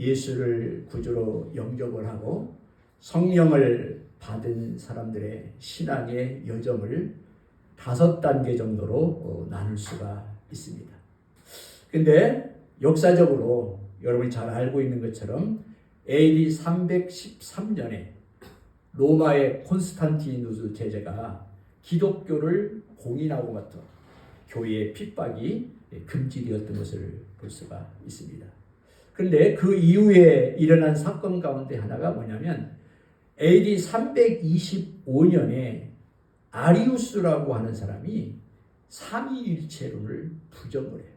예수를 구주로 영접을 하고 성령을 받은 사람들의 신앙의 여정을 5단계 정도로 나눌 수가 있습니다. 근데 역사적으로 여러분이 잘 알고 있는 것처럼 AD 313년에 로마의 콘스탄티누스 제제가 기독교를 공인하고부터 교회의 핍박이 금지되었던 것을 볼 수가 있습니다. 그런데 그 이후에 일어난 사건 가운데 하나가 뭐냐면 AD 325년에 아리우스라고 하는 사람이 삼위일체론을 부정을 해요.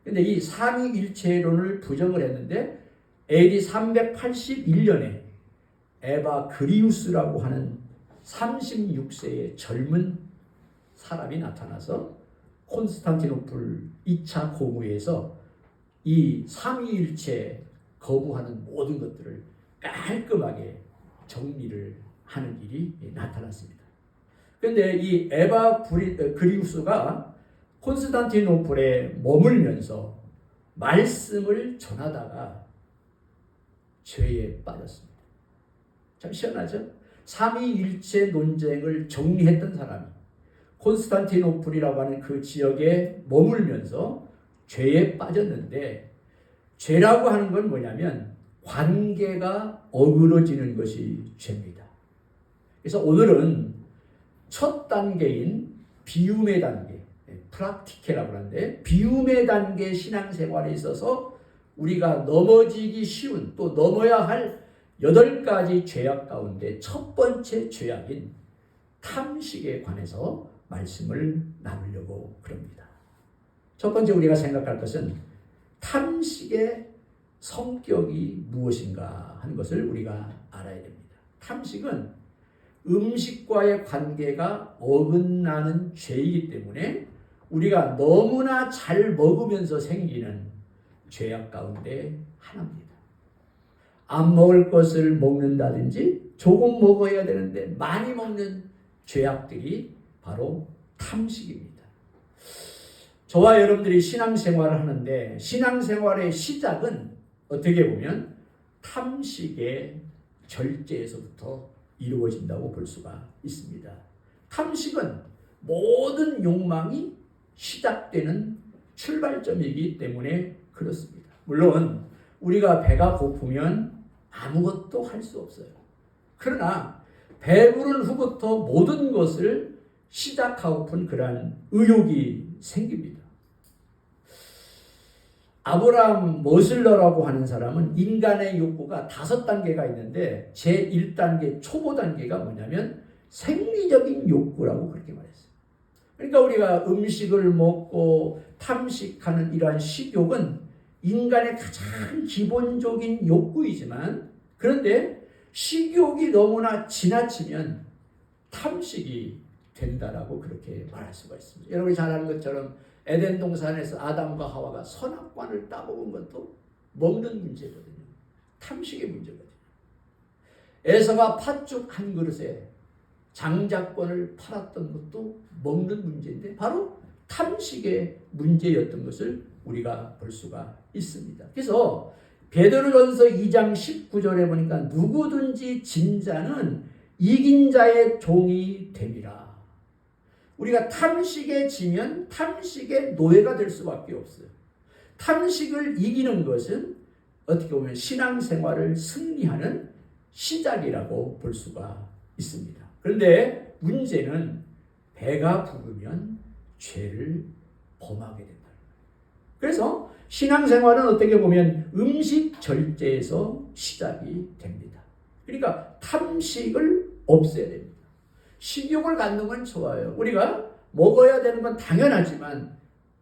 그런데 이 삼위일체론을 부정을 했는데 AD 381년에 에바 그리우스라고 하는 36세의 젊은 사람이 나타나서 콘스탄티노플 2차 공의에서 이 삼위일체 거부하는 모든 것들을 깔끔하게 정리를 하는 일이 나타났습니다. 그런데 이 에바 그리우스가 콘스탄티노플에 머물면서 말씀을 전하다가 죄에 빠졌습니다. 참 시원하죠? 삼위일체 논쟁을 정리했던 사람이 콘스탄티노플이라고 하는 그 지역에 머물면서 죄에 빠졌는데, 죄라고 하는 건 뭐냐면 관계가 어그러지는 것이 죄입니다. 그래서 오늘은 첫 단계인 비움의 단계, 프락티케라고 하는데, 비움의 단계 신앙생활에 있어서 우리가 넘어지기 쉬운, 또 넘어야 할 8가지 죄악 가운데 첫 번째 죄악인 탐식에 관해서 말씀을 나누려고 그럽니다. 첫 번째 우리가 생각할 것은 탐식의 성격이 무엇인가 하는 것을 우리가 알아야 됩니다. 탐식은 음식과의 관계가 어긋나는 죄이기 때문에 우리가 너무나 잘 먹으면서 생기는 죄악 가운데 하나입니다. 안 먹을 것을 먹는다든지 조금 먹어야 되는데 많이 먹는 죄악들이 바로 탐식입니다. 저와 여러분들이 신앙생활을 하는데 신앙생활의 시작은 어떻게 보면 탐식의 절제에서부터 이루어진다고 볼 수가 있습니다. 탐식은 모든 욕망이 시작되는 출발점이기 때문에 그렇습니다. 물론 우리가 배가 고프면 아무것도 할 수 없어요. 그러나 배부른 후부터 모든 것을 시작하고픈 그러한 의욕이 생깁니다. 아브라함 머슬러라고 하는 사람은 인간의 욕구가 5단계가 있는데 제1단계 초보 단계가 뭐냐면 생리적인 욕구라고 그렇게 말했어요. 그러니까 우리가 음식을 먹고 탐식하는 이러한 식욕은 인간의 가장 기본적인 욕구이지만, 그런데 식욕이 너무나 지나치면 탐식이 된다라고 그렇게 말할 수가 있습니다. 여러분이 잘 아는 것처럼 에덴 동산에서 아담과 하와가 선악과를 따먹은 것도 먹는 문제거든요. 탐식의 문제거든요. 에서가 팥죽 한 그릇에 장자권을 팔았던 것도 먹는 문제인데 바로 탐식의 문제였던 것을 우리가 볼 수가 있습니다. 그래서 베드로전서 2장 19절에 보니까 누구든지 진 자는 이긴 자의 종이 됨이라. 우리가 탐식에 지면 탐식의 노예가 될 수밖에 없어요. 탐식을 이기는 것은 어떻게 보면 신앙생활을 승리하는 시작이라고 볼 수가 있습니다. 그런데 문제는 배가 부르면 죄를 범하게 된다. 그래서 신앙생활은 어떻게 보면 음식 절제에서 시작이 됩니다. 그러니까 탐식을 없애야 됩니다. 식욕을 갖는 건 좋아요. 우리가 먹어야 되는 건 당연하지만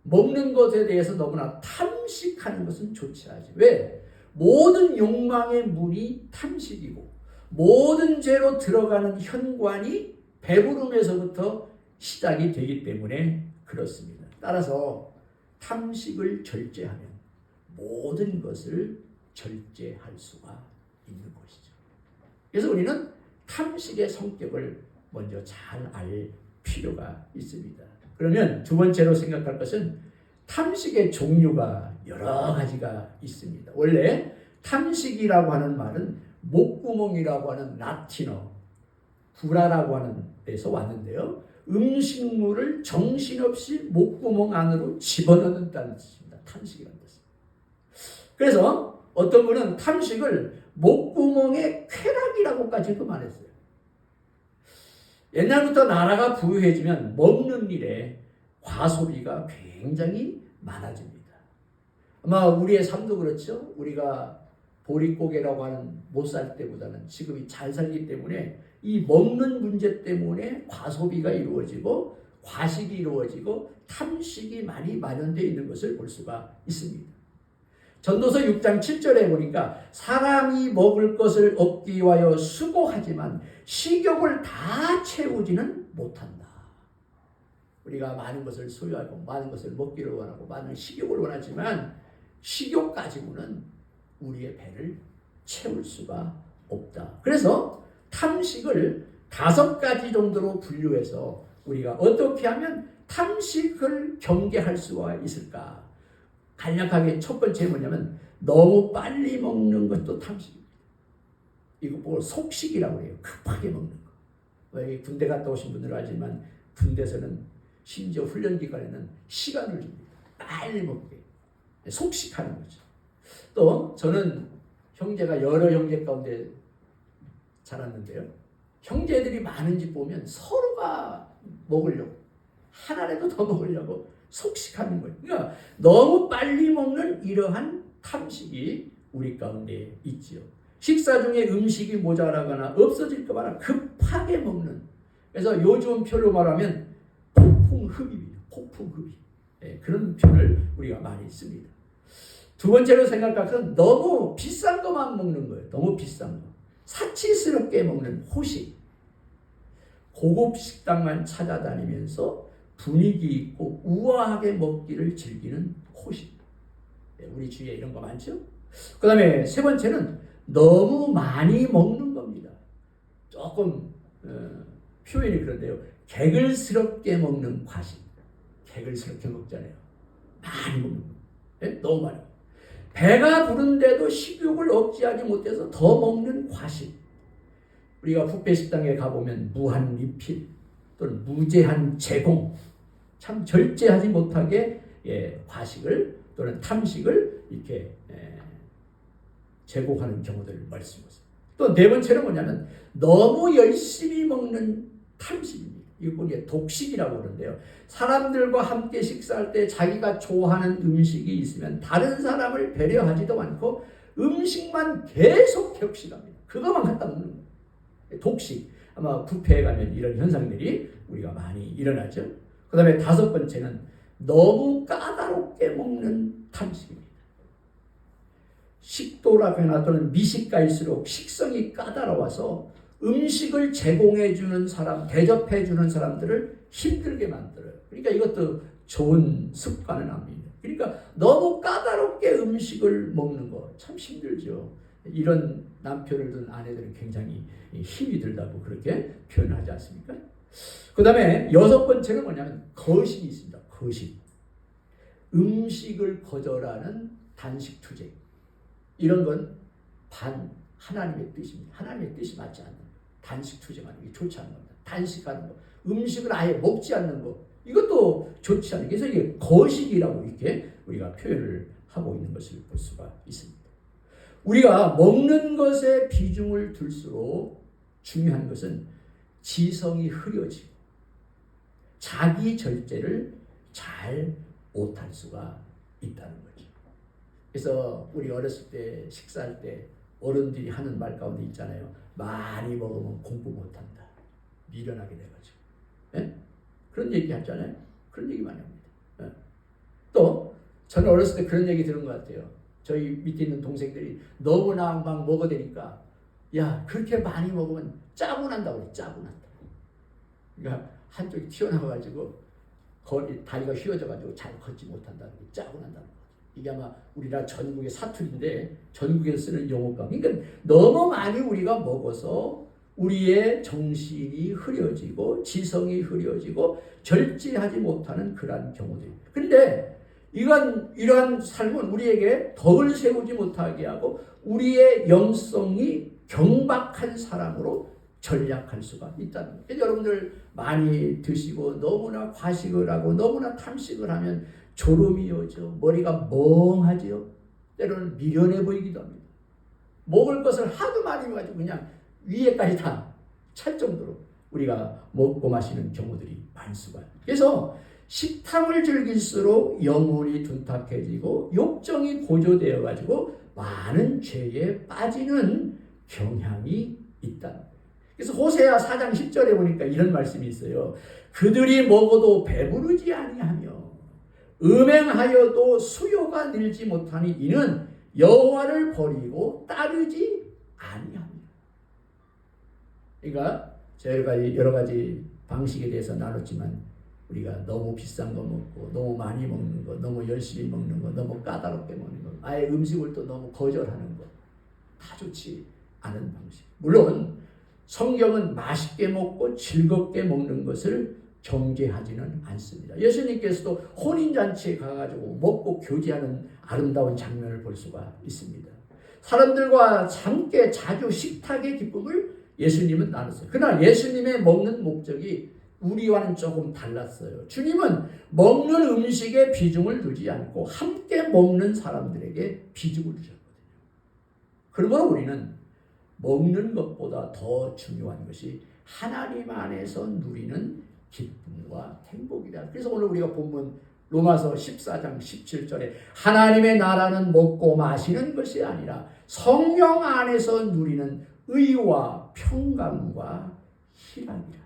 먹는 것에 대해서 너무나 탐식하는 것은 좋지 않지. 왜? 모든 욕망의 문이 탐식이고 모든 죄로 들어가는 현관이 배부름에서부터 시작이 되기 때문에 그렇습니다. 따라서 탐식을 절제하면 모든 것을 절제할 수가 있는 것이죠. 그래서 우리는 탐식의 성격을 먼저 잘 알 필요가 있습니다. 그러면 두 번째로 생각할 것은 탐식의 종류가 여러 가지가 있습니다. 원래 탐식이라고 하는 말은 목구멍이라고 하는 라틴어 구라라고 하는 데서 왔는데요. 음식물을 정신없이 목구멍 안으로 집어넣는다는 뜻입니다. 탐식이라는 뜻은. 그래서 어떤 분은 탐식을 목구멍의 쾌락이라고까지도 말했어요. 옛날부터 나라가 부유해지면 먹는 일에 과소비가 굉장히 많아집니다. 아마 우리의 삶도 그렇죠. 우리가 보릿고개라고 하는 못 살 때보다는 지금이 잘 살기 때문에 이 먹는 문제 때문에 과소비가 이루어지고 과식이 이루어지고 탐식이 많이 마련되어 있는 것을 볼 수가 있습니다. 전도서 6장 7절에 보니까 사람이 먹을 것을 얻기 위하여 수고하지만 식욕을 다 채우지는 못한다. 우리가 많은 것을 소유하고 많은 것을 먹기를 원하고 많은 식욕을 원하지만 식욕 가지고는 우리의 배를 채울 수가 없다. 그래서 탐식을 5가지 정도로 분류해서 우리가 어떻게 하면 탐식을 경계할 수가 있을까? 간략하게 첫 번째 뭐냐면 너무 빨리 먹는 것도 탐식입니다. 이거 보고 속식이라고 해요. 급하게 먹는 거. 군대 갔다 오신 분들은 알지만 군대에서는 심지어 훈련 기간에는 시간을 줍니다. 빨리 먹게. 속식하는 거죠. 또 저는 형제가 여러 형제 가운데 자랐는데요. 형제들이 많은 집 보면 서로가 먹으려고 하나라도 더 먹으려고 속식하는 거예요. 그러니까 너무 빨리 먹는 이러한 탐식이 우리 가운데 있지요. 식사 중에 음식이 모자라거나 없어질까 봐 급하게 먹는. 그래서 요즘 표로 말하면 폭풍흡입니다. 폭풍흡입. 네, 그런 표현을 우리가 많이 씁니다. 두 번째로 생각할 것은 너무 비싼 것만 먹는 거예요. 너무 비싼 거. 사치스럽게 먹는 호식. 고급 식당만 찾아다니면서 분위기 있고 우아하게 먹기를 즐기는 호식. 우리 주위에 이런 거 많죠? 그 다음에 세 번째는 너무 많이 먹는 겁니다. 조금 표현이 그런데요. 개글스럽게 먹는 과식. 개글스럽게 먹잖아요. 많이 먹는 거. 네? 너무 많이. 배가 부른데도 식욕을 억제하지 못해서 더 먹는 과식. 우리가 뷔페 식당에 가보면 무한 리필 또는 무제한 제공, 참 절제하지 못하게 과식을 또는 탐식을 이렇게 제공하는 경우들을 말씀하셨습니다. 또 네 번째는 뭐냐면 너무 열심히 먹는 탐식입니다. 이거 독식이라고 그러는데요. 사람들과 함께 식사할 때 자기가 좋아하는 음식이 있으면 다른 사람을 배려하지도 않고 음식만 계속 격식합니다. 그것만 갖다 먹는 거예요. 독식. 아마 뷔페에 가면 이런 현상들이 우리가 많이 일어나죠. 그 다음에 다섯 번째는 너무 까다롭게 먹는 탐식입니다. 식도락이나 또는 미식가일수록 식성이 까다로워서 음식을 제공해 주는 사람, 대접해 주는 사람들을 힘들게 만들어요. 그러니까 이것도 좋은 습관은 아닙니다. 그러니까 너무 까다롭게 음식을 먹는 거 참 힘들죠. 이런 남편을 둔 아내들은 굉장히 힘이 들다고 그렇게 표현하지 않습니까? 그 다음에 여섯 번째는 뭐냐면 거식이 있습니다. 거식. 음식을 거절하는 단식 투쟁. 이런 건 하나님의 뜻입니다. 하나님의 뜻이 맞지 않는 거. 단식 투쟁하는 게 좋지 않은 겁니다. 단식하는 거. 음식을 아예 먹지 않는 거. 이것도 좋지 않은 게. 그래서 이게 거식이라고 이렇게 우리가 표현을 하고 있는 것을 볼 수가 있습니다. 우리가 먹는 것에 비중을 둘수록 중요한 것은 지성이 흐려지고 자기 절제를 잘 못할 수가 있다는 거죠. 그래서 우리 어렸을 때 식사할 때 어른들이 하는 말 가운데 있잖아요. 많이 먹으면 공부 못한다. 미련하게 돼가지고. 네? 그런 얘기 하잖아요. 그런 얘기 많이 합니다. 네. 또 저는 어렸을 때 그런 얘기 들은 것 같아요. 저희 밑에 있는 동생들이 너무나 막 먹어대니까 야 그렇게 많이 먹으면 짜고 난다고 그래. 짜고 난다. 그러니까 한쪽이 튀어나와가지고 다리가 휘어져가지고 잘 걷지 못한다는 게 짜고 난다는 거죠. 이게 아마 우리나라 전국의 사투리인데 전국에서 쓰는 용어가. 그러니까 너무 많이 우리가 먹어서 우리의 정신이 흐려지고 지성이 흐려지고 절제하지 못하는 그러한 경우들. 그런데 이러한 삶은 우리에게 덕을 세우지 못하게 하고 우리의 영성이 경박한 사람으로 전락할 수가 있다는 거예요. 여러분들 많이 드시고 너무나 과식을 하고 너무나 탐식을 하면 졸음이 오죠. 머리가 멍하지요. 때로는 미련해 보이기도 합니다. 먹을 것을 하도 많이 가지고 그냥 위에까지 다 찰 정도로 우리가 먹고 마시는 경우들이 많습니다. 그래서 식탐을 즐길수록 영혼이 둔탁해지고 욕정이 고조되어 가지고 많은 죄에 빠지는 경향이 있다. 그래서 호세아 4장 10절에 보니까 이런 말씀이 있어요. 그들이 먹어도 배부르지 아니하며 음행하여도 수요가 늘지 못하니 이는 여호와를 버리고 따르지 아니하며. 그러니까 제가 여러 가지 방식에 대해서 나눴지만 우리가 너무 비싼 거 먹고 너무 많이 먹는 거, 너무 열심히 먹는 거, 너무 까다롭게 먹는 거, 아예 음식을 또 너무 거절하는 거 다 좋지 않은 방식. 물론 성경은 맛있게 먹고 즐겁게 먹는 것을 정죄하지는 않습니다. 예수님께서도 혼인잔치에 가가지고 먹고 교제하는 아름다운 장면을 볼 수가 있습니다. 사람들과 함께 자주 식탁의 기쁨을 예수님은 나눴어요. 그러나 예수님의 먹는 목적이 우리와는 조금 달랐어요. 주님은 먹는 음식에 비중을 두지 않고 함께 먹는 사람들에게 비중을 두셨거든요. 그러므로 우리는 먹는 것보다 더 중요한 것이 하나님 안에서 누리는 기쁨과 행복이다. 그래서 오늘 우리가 본문 로마서 14장 17절에 하나님의 나라는 먹고 마시는 것이 아니라 성령 안에서 누리는 의와 평강과 희락이라.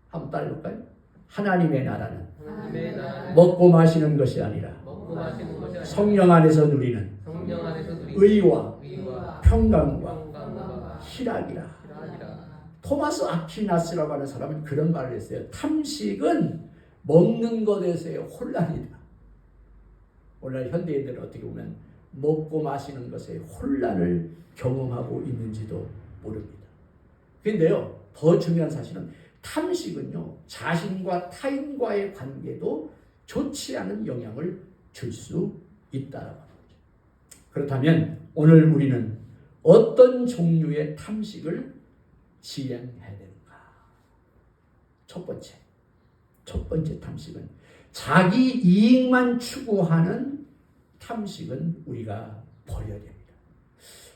한번 따라해볼까요? 하나님의 나라는 먹고 마시는 것이 아니라 성령 안에서 누리는 의와 평강과 희락이라. 토마스 아퀴나스라고 하는 사람은 그런 말을 했어요. 탐식은 먹는 것에서의 혼란이다. 오늘 현대인들은 어떻게 보면 먹고 마시는 것에 혼란을 경험하고 있는지도 모릅니다. 그런데요, 더 중요한 사실은 탐식은요, 자신과 타인과의 관계도 좋지 않은 영향을 줄 수 있다라고 하는 거죠. 그렇다면 오늘 우리는 어떤 종류의 탐식을 지향해야 되는가? 첫 번째 탐식은 자기 이익만 추구하는 탐식은 우리가 버려야 됩니다.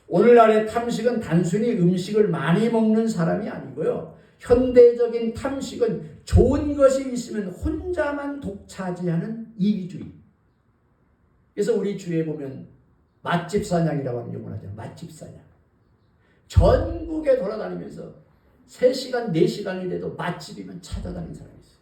오늘날의 탐식은 단순히 음식을 많이 먹는 사람이 아니고요. 현대적인 탐식은 좋은 것이 있으면 혼자만 독차지하는 이기주의. 그래서 우리 주위에 보면 맛집 사냥이라고 하는 용어를 하죠. 맛집 사냥. 전국에 돌아다니면서 3시간, 4시간이 돼도 맛집이면 찾아다니는 사람이 있어요.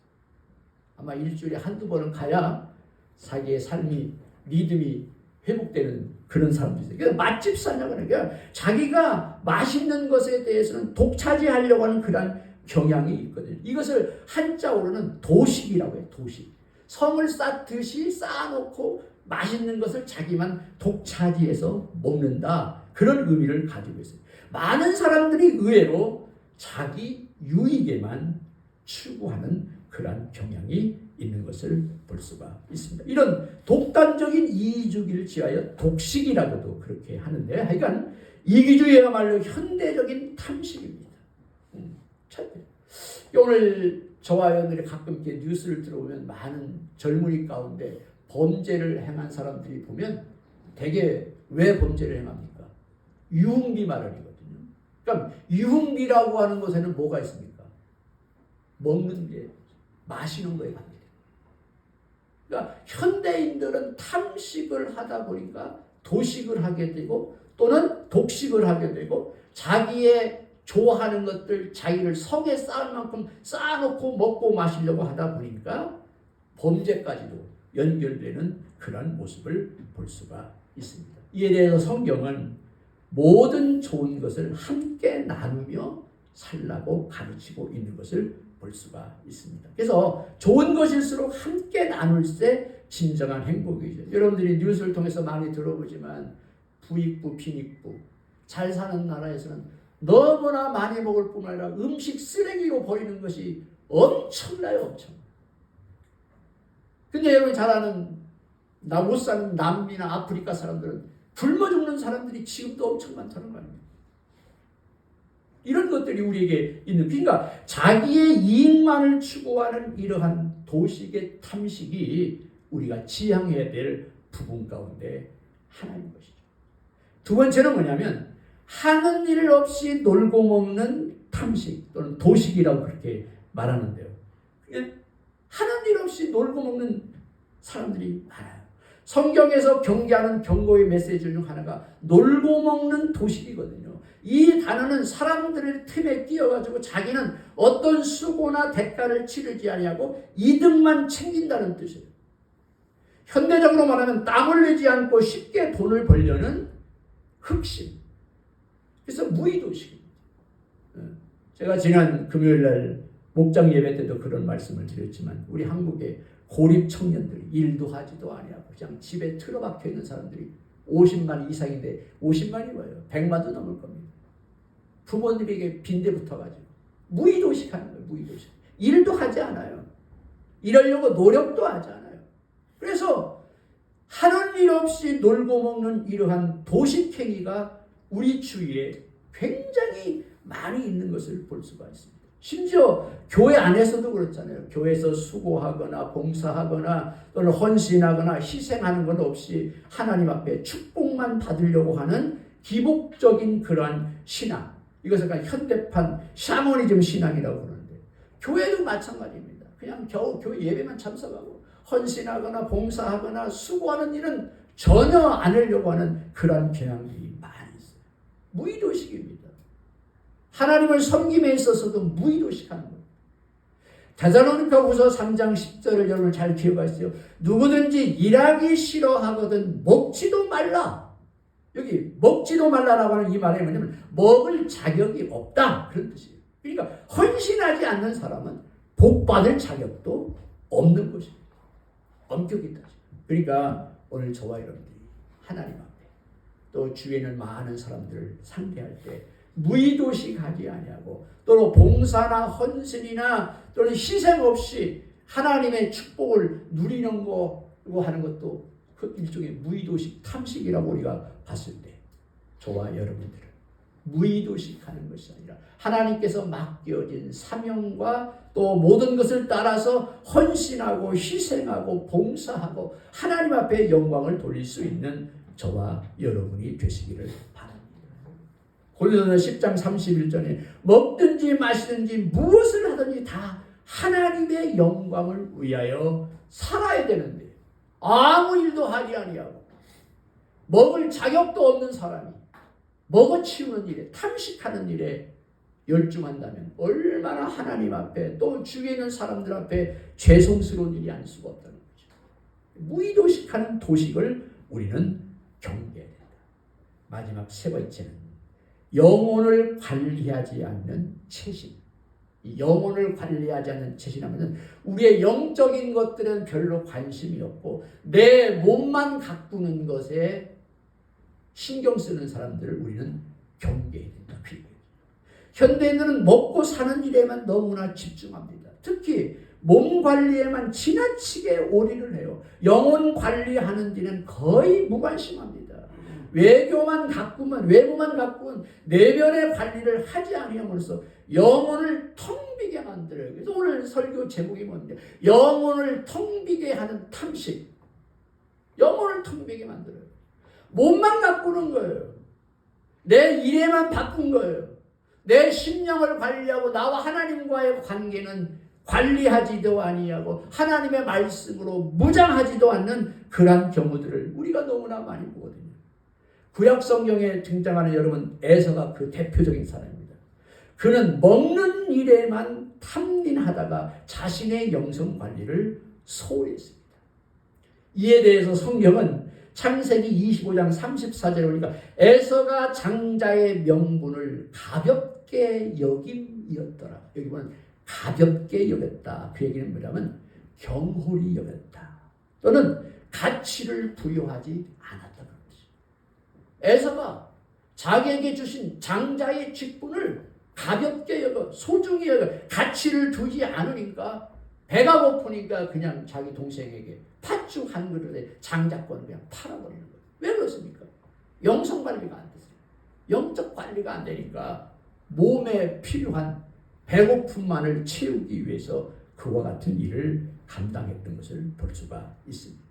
아마 일주일에 한두 번은 가야 자기의 삶이, 믿음이 회복되는 그런 사람도 있어요. 그러니까 맛집 사냥은 그러니까 자기가 맛있는 것에 대해서는 독차지하려고 하는 그런 경향이 있거든요. 이것을 한자어로는 도식이라고 해요. 도식. 성을 쌓듯이 쌓아놓고 맛있는 것을 자기만 독차지해서 먹는다. 그런 의미를 가지고 있어요. 많은 사람들이 의외로 자기 유익에만 추구하는 그러한 경향이 있는 것을 볼 수가 있습니다. 이런 독단적인 이기주의를 지하여 독식이라고도 그렇게 하는데, 하여간 이기주의야말로 현대적인 탐식입니다. 오늘 저와 여러분들이 가끔 이렇게 뉴스를 들어보면 많은 젊은이 가운데 범죄를 행한 사람들이 보면 대개 왜 범죄를 행합니까? 유흥비 마련이거든요. 그러니까 유흥비라고 하는 것에는 뭐가 있습니까? 먹는 게, 마시는 거에 관계돼요. 그러니까 현대인들은 탐식을 하다 보니까 도식을 하게 되고 또는 독식을 하게 되고 자기의 좋아하는 것들 자기를 성에 쌓을 만큼 쌓아놓고 먹고 마시려고 하다 보니까 범죄까지도 연결되는 그런 모습을 볼 수가 있습니다. 이에 대해서 성경은 모든 좋은 것을 함께 나누며 살라고 가르치고 있는 것을 볼 수가 있습니다. 그래서 좋은 것일수록 함께 나눌 때 진정한 행복이죠. 여러분들이 뉴스를 통해서 많이 들어보지만 부익부, 빈익부, 잘 사는 나라에서는 너무나 많이 먹을 뿐만 아니라 음식 쓰레기로 버리는 것이 엄청나요, 엄청. 근데 여러분이 잘 아는 나 못 사는 남미나 아프리카 사람들은 굶어 죽는 사람들이 지금도 엄청 많다는 거 아닙니까? 이런 것들이 우리에게 있는, 그러니까 자기의 이익만을 추구하는 이러한 도식의 탐식이 우리가 지향해야 될 부분 가운데 하나인 것이죠. 두 번째는 뭐냐면 하는 일 없이 놀고 먹는 탐식 또는 도식이라고 그렇게 말하는데요. 하는 일 없이 놀고 먹는 사람들이 많아요. 성경에서 경계하는 경고의 메시지 중 하나가 놀고 먹는 도식이거든요. 이 단어는 사람들의 틈에 끼어가지고 자기는 어떤 수고나 대가를 치르지 아니하고 이득만 챙긴다는 뜻이에요. 현대적으로 말하면 땀을 내지 않고 쉽게 돈을 벌려는 흑심. 그래서 무의도식입니다. 제가 지난 금요일날 목장 예배 때도 그런 말씀을 드렸지만 우리 한국의 고립 청년들이 일도 하지도 아니하고 그냥 집에 틀어박혀 있는 사람들이 50만 이상인데 50만이 뭐예요? 100만도 넘을 겁니다. 부모님에게 빈대 붙어가지고 무의도식 하는 거예요. 무의도식. 일도 하지 않아요. 이러려고 노력도 하지 않아요. 그래서 하는 일 없이 놀고 먹는 이러한 도식행위가 우리 주위에 굉장히 많이 있는 것을 볼 수가 있습니다. 심지어 교회 안에서도 그렇잖아요. 교회에서 수고하거나 봉사하거나 또는 헌신하거나 희생하는 것 없이 하나님 앞에 축복만 받으려고 하는 기복적인 그러한 신앙, 이것을 그냥 현대판 샤머니즘 신앙이라고 그러는데 교회도 마찬가지입니다. 그냥 겨우 교회 예배만 참석하고 헌신하거나 봉사하거나 수고하는 일은 전혀 안 하려고 하는 그러한 경향들이 많이 있어요. 무의도식입니다. 하나님을 섬김에 있어서도 무의도식하는 거예요. 데살로니가후서 3장 10절을 여러분 잘 기억하세요. 누구든지 일하기 싫어하거든 먹지도 말라. 여기 먹지도 말라라고 하는 이 말이 뭐냐면 먹을 자격이 없다 그런 뜻이에요. 그러니까 헌신하지 않는 사람은 복받을 자격도 없는 것입니다. 엄격히 따지고. 그러니까 오늘 저와 여러분들이 하나님 앞에 또 주위에는 많은 사람들을 상대할 때 무의도식하지 아니하고 또는 봉사나 헌신이나 또는 희생 없이 하나님의 축복을 누리는 거고 하는 것도 그 일종의 무의도식 탐식이라고 우리가 봤을 때 저와 여러분들은 무의도식하는 것이 아니라 하나님께서 맡겨진 사명과 또 모든 것을 따라서 헌신하고 희생하고 봉사하고 하나님 앞에 영광을 돌릴 수 있는 저와 여러분이 되시기를 바랍니다. 고린도서 10장 31절에 먹든지 마시든지 무엇을 하든지 다 하나님의 영광을 위하여 살아야 되는데 아무 일도 하지 아니하고 먹을 자격도 없는 사람이 먹어치우는 일에 탐식하는 일에 열중한다면 얼마나 하나님 앞에 또 주위에 있는 사람들 앞에 죄송스러운 일이 아닐 수가 없다는 거죠. 무의도식하는 도식을 우리는 경계해야 된다. 마지막 세 번째는 영혼을 관리하지 않는 채신. 영혼을 관리하지 않는 채신하면 우리의 영적인 것들은 별로 관심이 없고 내 몸만 가꾸는 것에 신경 쓰는 사람들을 우리는 경계해야 된다. 현대인들은 먹고 사는 일에만 너무나 집중합니다. 특히 몸 관리에만 지나치게 올인을 해요. 영혼 관리하는 데는 거의 무관심합니다. 외모만 가꾸면 내면의 관리를 하지 않으면서 영혼을 텅 비게 만들어요. 그래서 오늘 설교 제목이 뭔데? 영혼을 텅 비게 하는 탐식. 영혼을 텅 비게 만들어요. 몸만 가꾸는 거예요. 내 일에만 바꾼 거예요. 내 심령을 관리하고 나와 하나님과의 관계는 관리하지도 아니하고 하나님의 말씀으로 무장하지도 않는 그러한 경우들을 우리가 너무나 많이 보거든요. 구약 성경에 등장하는 여러분 에서가 그 대표적인 사람입니다. 그는 먹는 일에만 탐린하다가 자신의 영성 관리를 소홀히 했습니다. 이에 대해서 성경은 창세기 25장 34절에 보니까 에서가 장자의 명분을 가볍게 여김이었더라. 여기 보면 가볍게 여겼다. 그 얘기는 뭐냐면 경홀히 여겼다. 또는 가치를 부여하지 않았다는 것이죠. 에서가 자기에게 주신 장자의 직분을 가볍게 여겨 소중히 여겨 가치를 두지 않으니까 배가 고프니까 그냥 자기 동생에게 팥죽 한 그릇에 장작권을 그냥 팔아버리는 거예요. 왜 그렇습니까? 영성 관리가 안 되세요. 영적 관리가 안 되니까 몸에 필요한 배고픔만을 채우기 위해서 그와 같은 일을 감당했던 것을 볼 수가 있습니다.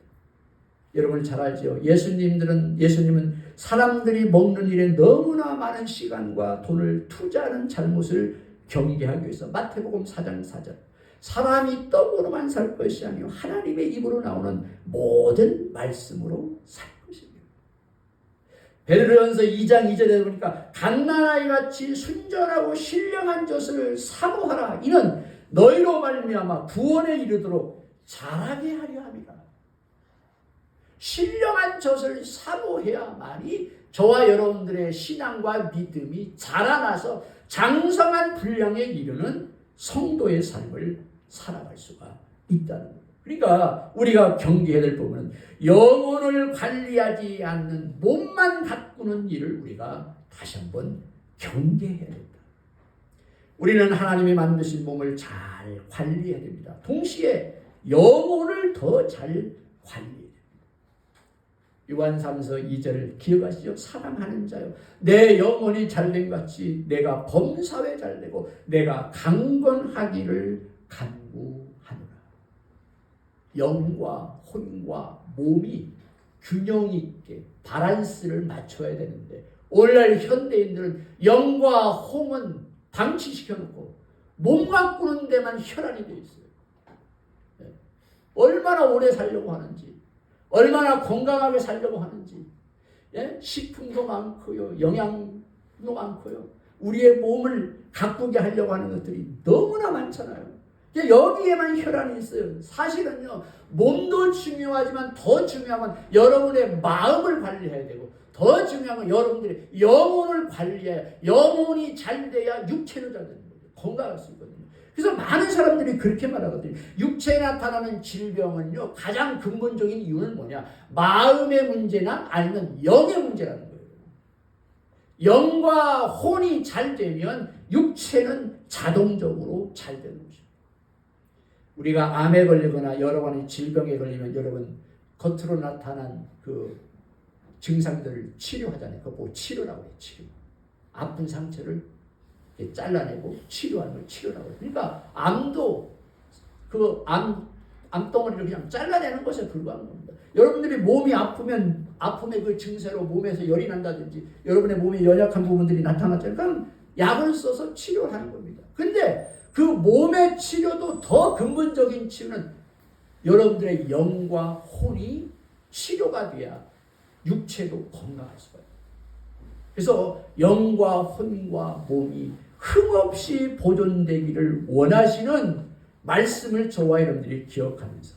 여러분 잘 알죠? 예수님은 사람들이 먹는 일에 너무나 많은 시간과 돈을 투자하는 잘못을 경계하기 위해서 마태복음 4장 4절 사람이 떡으로만 살 것이 아니요 하나님의 입으로 나오는 모든 말씀으로 살 것입니다. 베드로전서 2장 2절에 보니까 갓난아이 같이 순전하고 신령한 젖을 사모하라. 이는 너희로 말미암아 구원에 이르도록 자라게 하려 함이라. 신령한 젖을 사모해야만이 저와 여러분들의 신앙과 믿음이 자라나서 장성한 분량에 이르는 성도의 삶을 살아갈 수가 있다는 거예요. 그러니까 우리가 경계해야 될 부분은 영혼을 관리하지 않는 몸만 가꾸는 일을 우리가 다시 한번 경계해야 된다. 우리는 하나님이 만드신 몸을 잘 관리해야 됩니다. 동시에 영혼을 더 잘 관리해야 됩니다. 요한 3서 2절 기억하시죠? 사랑하는 자요 내 영혼이 잘된 같이 내가 범사에 잘되고 내가 강건하기를 간구하노라. 영과 혼과 몸이 균형 있게 바란스를 맞춰야 되는데 오늘날 현대인들은 영과 혼은 방치시켜놓고 몸 가꾸는 데만 혈안이 되어 있어요. 얼마나 오래 살려고 하는지 얼마나 건강하게 살려고 하는지 식품도 많고요 영양도 많고요 우리의 몸을 가꾸게 하려고 하는 것들이 너무나 많잖아요. 여기에만 혈안이 있어요. 사실은요 몸도 중요하지만 더 중요한 건 여러분의 마음을 관리해야 되고 더 중요한 건 여러분들의 영혼을 관리해야 영혼이 잘 돼야 육체는 잘 되는 거죠. 건강할 수 있거든요. 그래서 많은 사람들이 그렇게 말하거든요. 육체에 나타나는 질병은요 가장 근본적인 이유는 뭐냐? 마음의 문제나 아니면 영의 문제라는 거예요. 영과 혼이 잘 되면 육체는 자동적으로 잘 되는 것입니다. 우리가 암에 걸리거나 여러 가지 질병에 걸리면 여러분 겉으로 나타난 그 증상들을 치료하잖아요. 그거 뭐 치료라고 해요. 치료. 아픈 상처를 잘라내고 치료하는 걸 치료라고 해요. 그러니까 암도 그 암덩어리를 그냥 잘라내는 것에 불과한 겁니다. 여러분들이 몸이 아프면 아픔의 그 증세로 몸에서 열이 난다든지 여러분의 몸에 연약한 부분들이 나타났잖아요. 그럼 약을 써서 치료를 하는 겁니다. 근데 그 몸의 치료도 더 근본적인 치료는 여러분들의 영과 혼이 치료가 돼야 육체도 건강할 수가 있어요. 그래서 영과 혼과 몸이 흠없이 보존되기를 원하시는 말씀을 저와 여러분들이 기억하면서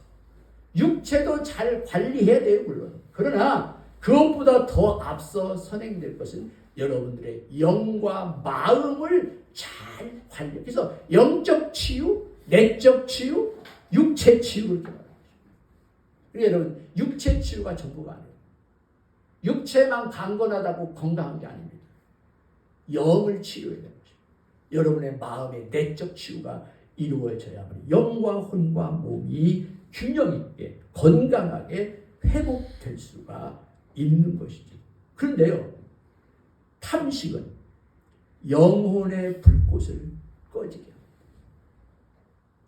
육체도 잘 관리해야 돼요. 물론. 그러나 그것보다 더 앞서 선행될 것은 여러분들의 영과 마음을 잘 관리. 그래서 영적 치유, 내적 치유, 육체 치유를 말합니다. 그러니까 여러분 육체 치유가 전부가 아니에요. 육체만 강건하다고 건강한 게 아닙니다. 영을 치료해야 되는 것입니다. 여러분의 마음의 내적 치유가 이루어져야만 영과 혼과 몸이 균형 있게 건강하게 회복될 수가 있는 것이죠. 그런데요, 탐식은 영혼의 불꽃을 꺼지게 합니다.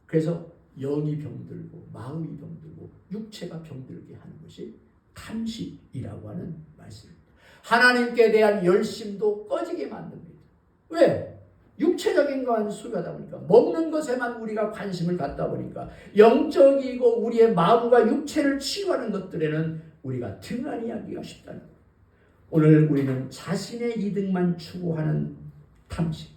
그래서 영이 병들고 마음이 병들고 육체가 병들게 하는 것이 탐식이라고 하는 말씀입니다. 하나님께 대한 열심도 꺼지게 만듭니다. 왜? 육체적인 것만 수요하다 보니까 먹는 것에만 우리가 관심을 갖다 보니까 영적이고 우리의 마음과 육체를 치유하는 것들에는 우리가 등한히 하기가 쉽다는 거예요. 오늘 우리는 자신의 이득만 추구하는 탐식,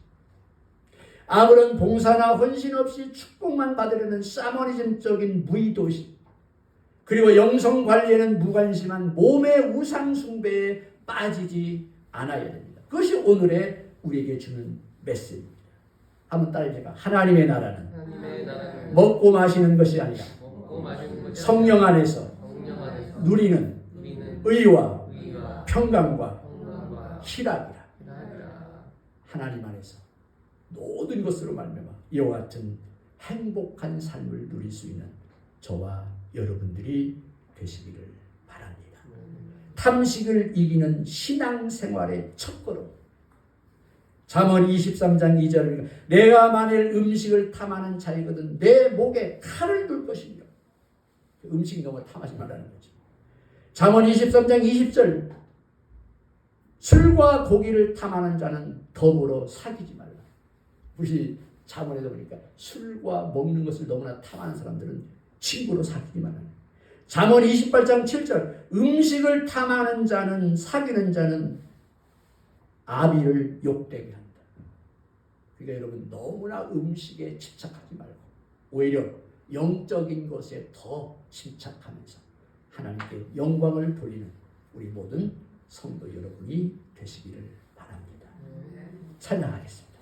아무런 봉사나 헌신 없이 축복만 받으려는 사모니즘적인 무의도식, 그리고 영성 관리에는 무관심한 몸의 우상 숭배에 빠지지 않아야 됩니다. 그것이 오늘의 우리에게 주는 메시지입니다. 한번 따라해보세요. 하나님의 나라는 먹고 마시는 것이 아니라 성령 안에서 누리는 의와 평강과 희락이라. 하나님 안에서 모든 것으로 말미암아 이와 같은 행복한 삶을 누릴 수 있는 저와 여러분들이 되시기를 바랍니다. 탐식을 이기는 신앙생활의 첫걸음. 잠언 23장 2절입니다. 내가 만일 음식을 탐하는 자이거든 내 목에 칼을 둘 것이며. 음식 너무 탐하지 말라는 거죠. 잠언 23장 20절. 술과 고기를 탐하는 자는 더불어 사귀지 말라. 우리 잠언에도 보니까 술과 먹는 것을 너무나 탐하는 사람들은 친구로 사귀지 말라. 잠언 28장 7절. 음식을 탐하는 자는 사귀는 자는 아비를 욕되게 한다. 그러니까 여러분 너무나 음식에 집착하지 말고 오히려 영적인 것에 더 집착하면서 하나님께 영광을 돌리는 우리 모든 성도 여러분이 되시기를 바랍니다. 찬양하겠습니다.